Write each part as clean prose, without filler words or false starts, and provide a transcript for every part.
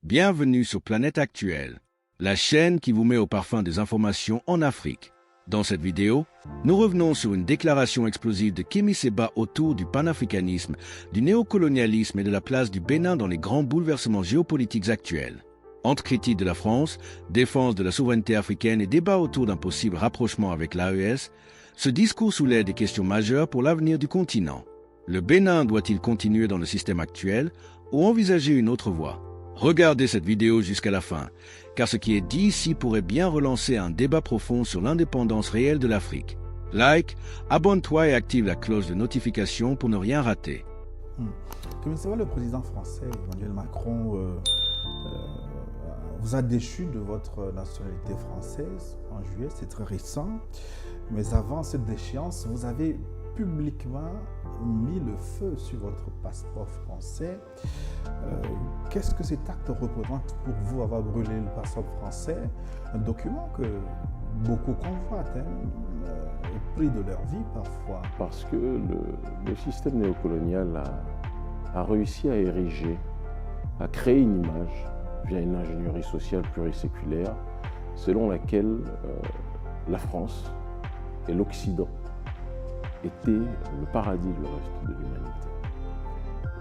Bienvenue sur Planète Actuelle, la chaîne qui vous met au parfum des informations en Afrique. Dans cette vidéo, nous revenons sur une déclaration explosive de Kémy Séba autour du panafricanisme, du néocolonialisme et de la place du Bénin dans les grands bouleversements géopolitiques actuels. Entre critique de la France, défense de la souveraineté africaine et débat autour d'un possible rapprochement avec l'AES, ce discours soulève des questions majeures pour l'avenir du continent. Le Bénin doit-il continuer dans le système actuel ou envisager une autre voie? Regardez cette vidéo jusqu'à la fin, car ce qui est dit ici pourrait bien relancer un débat profond sur l'indépendance réelle de l'Afrique. Like, abonne-toi et active la cloche de notification pour ne rien rater. Kémy Séba, le président français Emmanuel Macron vous a déchu de votre nationalité française en juillet, c'est très récent. Mais avant cette déchéance, vous avez publiquement mis le feu sur votre passeport français. Qu'est-ce que cet acte représente pour vous, avoir brûlé le passeport français? Un document que beaucoup convoitent, au prix de leur vie parfois. Parce que le système néocolonial a réussi à ériger, à créer une image via une ingénierie sociale pluriséculaire selon laquelle la France et l'Occident étaient le paradis du reste de l'humanité.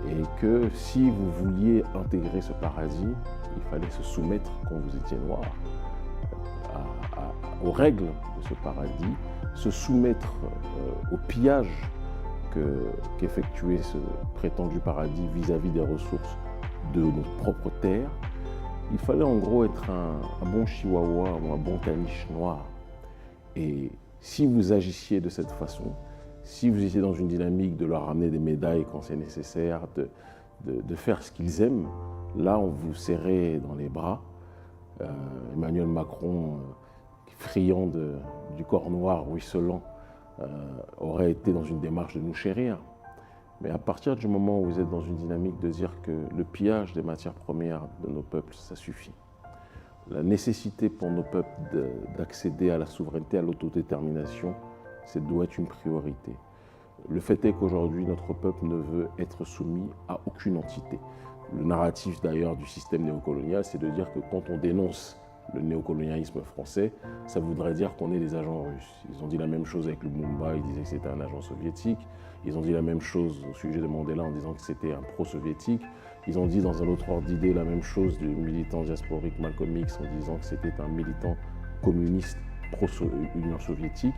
Et que si vous vouliez intégrer ce paradis, il fallait se soumettre, quand vous étiez noir, aux règles de ce paradis, se soumettre au pillage qu'effectuait ce prétendu paradis vis-à-vis des ressources de nos propres terres. Il fallait en gros être un bon chihuahua ou un bon caniche noir. Et si vous agissiez de cette façon, si vous étiez dans une dynamique de leur ramener des médailles quand c'est nécessaire, de faire ce qu'ils aiment, là on vous serrait dans les bras. Emmanuel Macron, friand du corps noir ruisselant, aurait été dans une démarche de nous chérir. Mais à partir du moment où vous êtes dans une dynamique de dire que le pillage des matières premières de nos peuples, ça suffit. La nécessité pour nos peuples d'accéder à la souveraineté, à l'autodétermination, doit être une priorité. Le fait est qu'aujourd'hui, notre peuple ne veut être soumis à aucune entité. Le narratif d'ailleurs du système néocolonial, c'est de dire que quand on dénonce le néocolonialisme français, ça voudrait dire qu'on est des agents russes. Ils ont dit la même chose avec le Lumumba, ils disaient que c'était un agent soviétique. Ils ont dit la même chose au sujet de Mandela en disant que c'était un pro-soviétique. Ils ont dit dans un autre ordre d'idée la même chose du militant diasporique Malcolm X en disant que c'était un militant communiste pro-Union soviétique.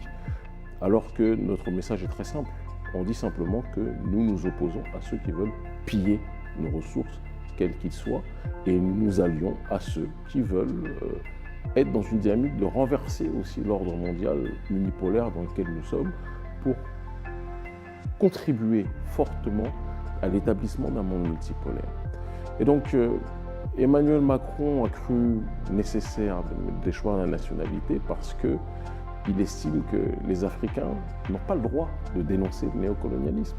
Alors que notre message est très simple. On dit simplement que nous nous opposons à ceux qui veulent piller nos ressources, quels qu'ils soient, et nous nous allions à ceux qui veulent être dans une dynamique de renverser aussi l'ordre mondial unipolaire dans lequel nous sommes pour contribuer fortement à l'établissement d'un monde multipolaire. Et donc, Emmanuel Macron a cru nécessaire de déchoir la nationalité parce qu'il estime que les Africains n'ont pas le droit de dénoncer le néocolonialisme.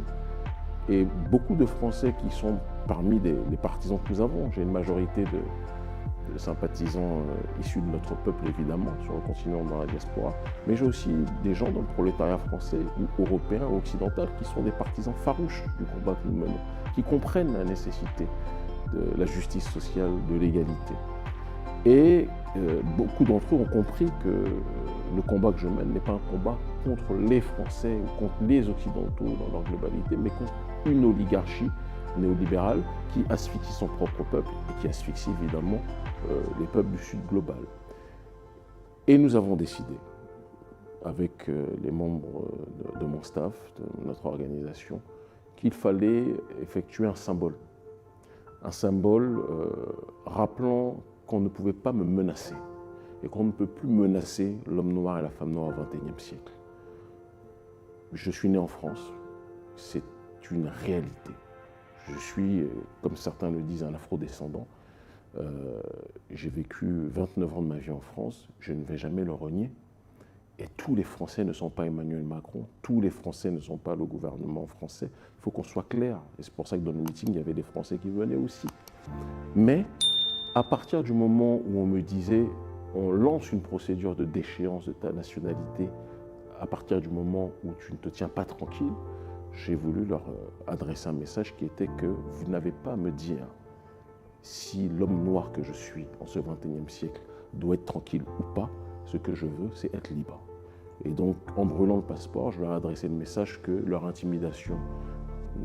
Et beaucoup de Français qui sont parmi les partisans que nous avons, j'ai une majorité de sympathisants issus de notre peuple évidemment, sur le continent, dans la diaspora, mais j'ai aussi des gens dans le prolétariat français ou européen ou occidental qui sont des partisans farouches du combat que nous menons, qui comprennent la nécessité de la justice sociale, de l'égalité. Et beaucoup d'entre eux ont compris que le combat que je mène n'est pas un combat contre les Français ou contre les Occidentaux dans leur globalité, mais contre une oligarchie néolibérale qui asphyxie son propre peuple et qui asphyxie évidemment les peuples du Sud global. Et nous avons décidé, avec les membres de mon staff, de notre organisation, qu'il fallait effectuer un symbole rappelant qu'on ne pouvait pas me menacer et qu'on ne peut plus menacer l'homme noir et la femme noire au XXIe siècle. Je suis né en France, c'est une réalité. Je suis, comme certains le disent, un afro-descendant. J'ai vécu 29 ans de ma vie en France, je ne vais jamais le renier. Et tous les Français ne sont pas Emmanuel Macron, tous les Français ne sont pas le gouvernement français. Il faut qu'on soit clair. Et c'est pour ça que dans le meeting, il y avait des Français qui venaient aussi. Mais à partir du moment où on me disait on lance une procédure de déchéance de ta nationalité, à partir du moment où tu ne te tiens pas tranquille, j'ai voulu leur adresser un message qui était que vous n'avez pas à me dire si l'homme noir que je suis en ce XXIe siècle doit être tranquille ou pas. Ce que je veux, c'est être libre. Et donc, en brûlant le passeport, je leur ai adressé le message que leur intimidation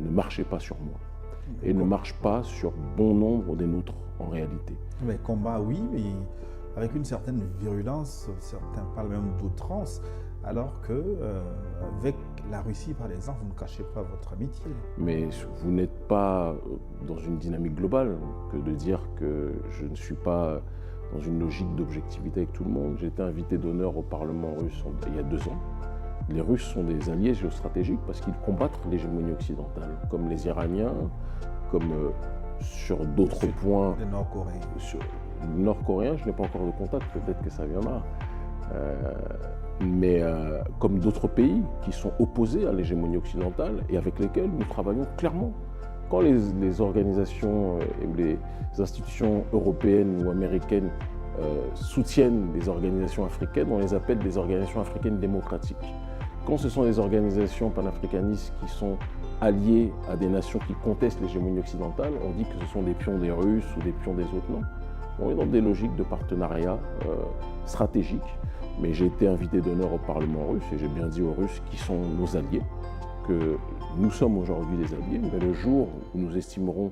ne marchait pas sur moi et ne marche pas sur bon nombre des nôtres en réalité. Mais combat, oui, mais avec une certaine virulence, certains parlent même d'outrance, alors que avec la Russie, par exemple, vous ne cachez pas votre amitié. Mais vous n'êtes pas dans une dynamique globale que de dire que je ne suis pas dans une logique d'objectivité avec tout le monde. J'ai été invité d'honneur au Parlement russe il y a 2 ans. Les Russes sont des alliés géostratégiques parce qu'ils combattent l'hégémonie occidentale, comme les Iraniens, comme sur d'autres points. Les Nord-Coréens. Sur les Nord-Coréens, je n'ai pas encore de contact, peut-être que ça viendra. Mais comme d'autres pays qui sont opposés à l'hégémonie occidentale et avec lesquels nous travaillons clairement. Quand les organisations ou les institutions européennes ou américaines soutiennent des organisations africaines, on les appelle des organisations africaines démocratiques. Quand ce sont des organisations panafricanistes qui sont alliées à des nations qui contestent l'hégémonie occidentale, on dit que ce sont des pions des Russes ou des pions des autres. Non. On est dans des logiques de partenariat stratégique. Mais j'ai été invité d'honneur au Parlement russe et j'ai bien dit aux Russes qui sont nos alliés que nous sommes aujourd'hui des alliés, mais le jour où nous estimerons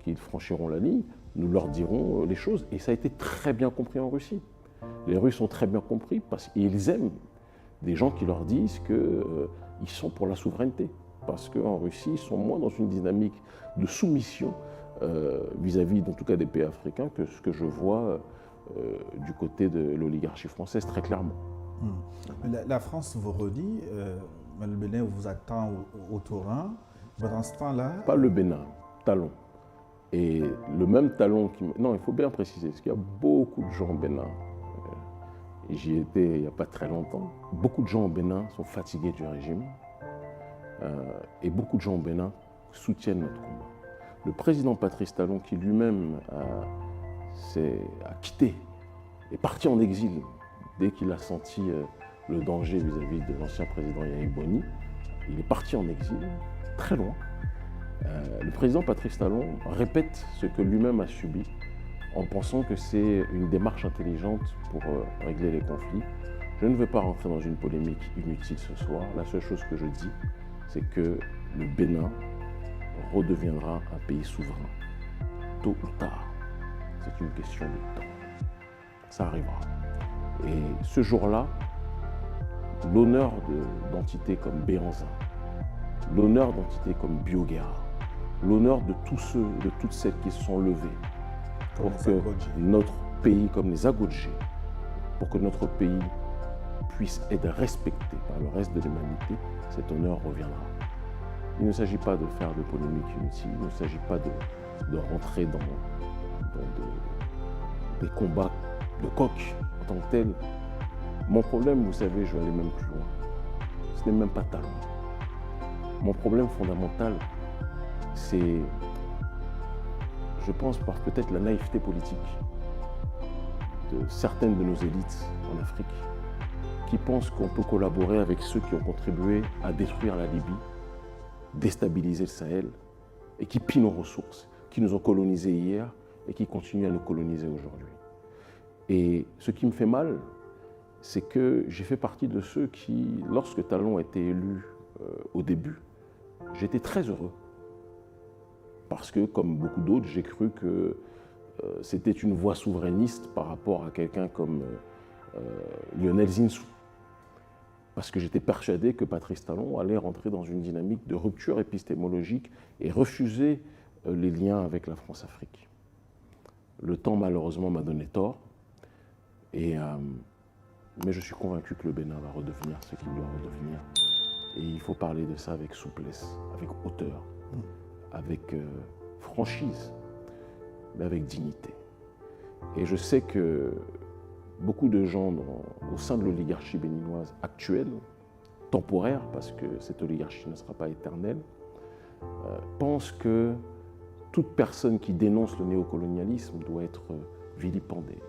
qu'ils franchiront la ligne, nous leur dirons les choses. Et ça a été très bien compris en Russie. Les Russes ont très bien compris parce qu'ils aiment des gens qui leur disent qu'ils sont pour la souveraineté. Parce qu'en Russie, ils sont moins dans une dynamique de soumission vis-à-vis, en tout cas, des pays africains que ce que je vois du côté de l'oligarchie française, très clairement. La France vous redit, le Bénin vous attend au Torrent. Dans ce temps-là... Pas le Bénin, Talon. Et le même Talon qui... Non, il faut bien préciser, parce qu'il y a beaucoup de gens au Bénin. Et j'y étais il n'y a pas très longtemps. Beaucoup de gens au Bénin sont fatigués du régime. Et beaucoup de gens au Bénin soutiennent notre combat. Le président Patrice Talon, qui lui-même a quitté, est parti en exil dès qu'il a senti le danger vis-à-vis de l'ancien président Yahi Boni. Il est parti en exil, très loin. Le président Patrice Talon répète ce que lui-même a subi en pensant que c'est une démarche intelligente pour régler les conflits. Je ne veux pas rentrer dans une polémique inutile ce soir. La seule chose que je dis, c'est que le Bénin redeviendra un pays souverain, tôt ou tard. C'est une question de temps. Ça arrivera. Et ce jour-là, l'honneur d'entités comme Béhanzin, l'honneur d'entités comme Bioguerra, l'honneur de tous ceux, de toutes celles qui se sont levées pour que notre pays, comme les Agodjé, pour que notre pays puisse être respecté par le reste de l'humanité, cet honneur reviendra. Il ne s'agit pas de faire de polémiques inutiles, il ne s'agit pas de rentrer dans des combats de coq en tant que tel. Mon problème, vous savez, je vais aller même plus loin. Ce n'est même pas Talon. Mon problème fondamental, c'est, je pense, par peut-être la naïveté politique de certaines de nos élites en Afrique qui pensent qu'on peut collaborer avec ceux qui ont contribué à détruire la Libye, déstabiliser le Sahel et qui pillent nos ressources, qui nous ont colonisés hier et qui continuent à nous coloniser aujourd'hui. Et ce qui me fait mal, c'est que j'ai fait partie de ceux qui, lorsque Talon a été élu au début, j'étais très heureux. Parce que, comme beaucoup d'autres, j'ai cru que c'était une voix souverainiste par rapport à quelqu'un comme Lionel Zinsou. Parce que j'étais persuadé que Patrice Talon allait rentrer dans une dynamique de rupture épistémologique et refuser les liens avec la France-Afrique. Le temps, malheureusement, m'a donné tort. Mais je suis convaincu que le Bénin va redevenir ce qu'il doit redevenir. Et il faut parler de ça avec souplesse, avec hauteur, avec franchise, mais avec dignité. Et je sais que beaucoup de gens au sein de l'oligarchie béninoise actuelle, temporaire, parce que cette oligarchie ne sera pas éternelle, pensent que toute personne qui dénonce le néocolonialisme doit être vilipendée,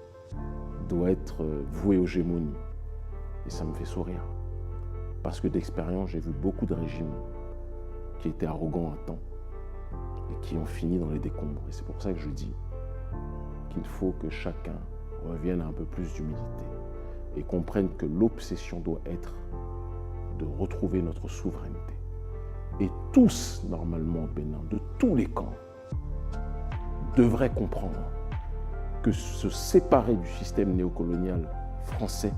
doit être vouée aux gémonies. Et ça me fait sourire. Parce que d'expérience, j'ai vu beaucoup de régimes qui étaient arrogants un temps et qui ont fini dans les décombres. Et c'est pour ça que je dis, qu'il faut que chacun revienne à un peu plus d'humilité et comprenne que l'obsession doit être de retrouver notre souveraineté. Et tous, normalement, au Bénin, de tous les camps, devraient comprendre que se séparer du système néocolonial français,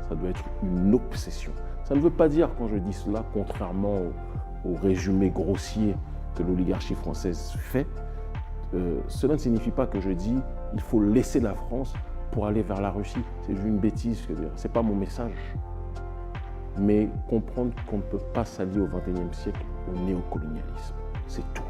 ça doit être une obsession. Ça ne veut pas dire, quand je dis cela, contrairement au résumé grossier que l'oligarchie française fait, cela ne signifie pas que je dis il faut laisser la France pour aller vers la Russie. C'est une bêtise, ce n'est pas mon message. Mais comprendre qu'on ne peut pas s'allier au XXIe siècle au néocolonialisme, c'est tout.